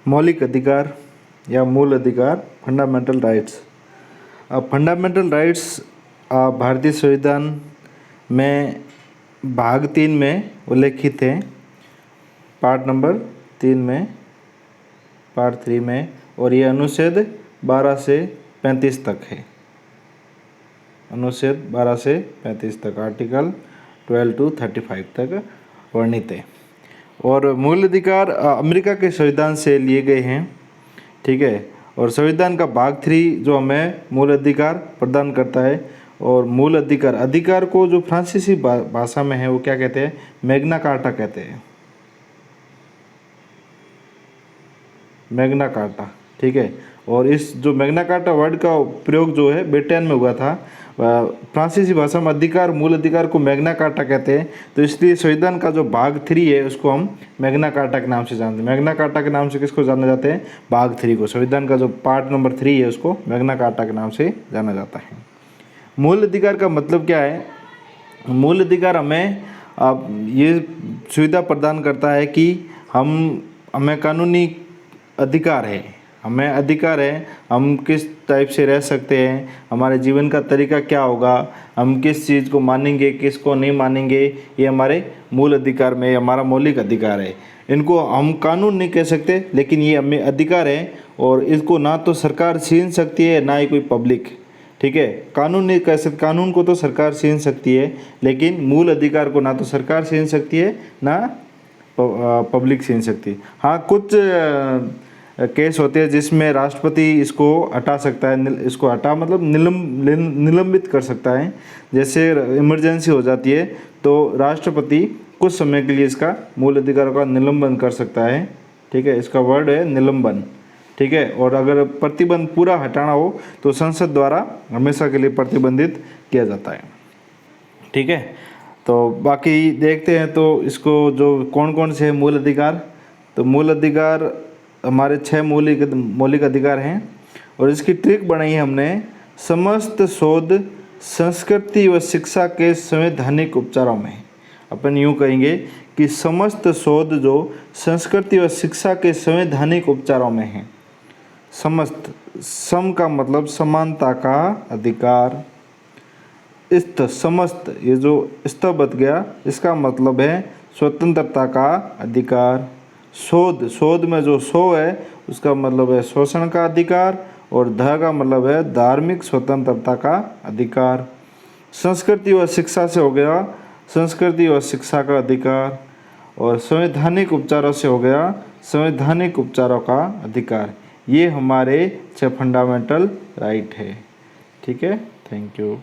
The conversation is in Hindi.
मौलिक अधिकार या मूल अधिकार, फंडामेंटल राइट्स। अब फंडामेंटल राइट्स भारतीय संविधान में भाग 3 में उल्लेखित हैं, पार्ट नंबर 3 में, पार्ट 3 में, और ये अनुच्छेद 12 से 35 तक है। अनुच्छेद 12 से 35 तक, आर्टिकल 12 to 35 तक वर्णित है। और मूल अधिकार अमेरिका के संविधान से लिए गए हैं, ठीक है। और संविधान का भाग 3 जो हमें मूल अधिकार प्रदान करता है, और मूल अधिकार को जो फ्रांसीसी भाषा में है वो क्या कहते हैं, मैग्ना कार्टा कहते हैं, मैग्ना कार्टा, ठीक है। और इस जो मैग्ना कार्टा वर्ड का प्रयोग जो है ब्रिटेन में हुआ था, फ्रांसीसी भाषा में अधिकार, मूल अधिकार को मैग्ना कार्टा कहते हैं, तो इसलिए संविधान का जो भाग 3 है उसको हम मैग्ना कार्टा के नाम से जानते हैं। मैग्ना कार्टा के नाम से किसको जाना जाते हैं, भाग 3 को, संविधान का जो पार्ट नंबर 3 है उसको मैग्ना कार्टा के नाम से जाना जाता है। मूल अधिकार का मतलब क्या है, मूल अधिकार हमें ये सुविधा प्रदान करता है कि हमें कानूनी अधिकार है, हमें अधिकार है, हम किस टाइप से रह सकते हैं, हमारे जीवन का तरीका क्या होगा, हम किस चीज़ को मानेंगे, किसको नहीं मानेंगे, ये हमारे मूल अधिकार में, हमारा मौलिक अधिकार है। इनको हम कानून नहीं कह सकते, लेकिन ये हमें अधिकार है, और इसको ना तो सरकार छीन सकती है ना ही कोई पब्लिक, ठीक है। कानून नहीं कह सकते, कानून को तो सरकार छीन सकती है, लेकिन मूल अधिकार को ना तो सरकार छीन सकती है ना पब्लिक छीन सकती है। हाँ, कुछ केस होते हैं जिसमें राष्ट्रपति इसको हटा सकता है, इसको हटा मतलब निलंबित कर सकता है। जैसे इमरजेंसी हो जाती है तो राष्ट्रपति कुछ समय के लिए इसका मूल अधिकार का निलंबन कर सकता है, ठीक है। इसका वर्ड है निलंबन, ठीक है। और अगर प्रतिबंध पूरा हटाना हो तो संसद द्वारा हमेशा के लिए प्रतिबंधित किया जाता है, ठीक है। तो बाकी देखते हैं तो इसको जो कौन कौन से मूल अधिकार, तो मूल अधिकार हमारे 6 मौलिक अधिकार हैं, और इसकी ट्रिक बनाई है हमने, समस्त शोध संस्कृति व शिक्षा के संवैधानिक उपचारों में। अपन यूँ कहेंगे कि समस्त शोध जो संस्कृति व शिक्षा के संवैधानिक उपचारों में है। समस्त, सम का मतलब समानता का अधिकार, इस्त समस्त, ये जो स्त बच गया इसका मतलब है स्वतंत्रता का अधिकार। शोध, शोध में जो शो है उसका मतलब है शोषण का अधिकार, और ध का मतलब है धार्मिक स्वतंत्रता का अधिकार। संस्कृति व शिक्षा से हो गया संस्कृति व शिक्षा का अधिकार, और संवैधानिक उपचारों से हो गया संवैधानिक उपचारों का अधिकार। ये हमारे 6 फंडामेंटल राइट है, ठीक है। Thank you.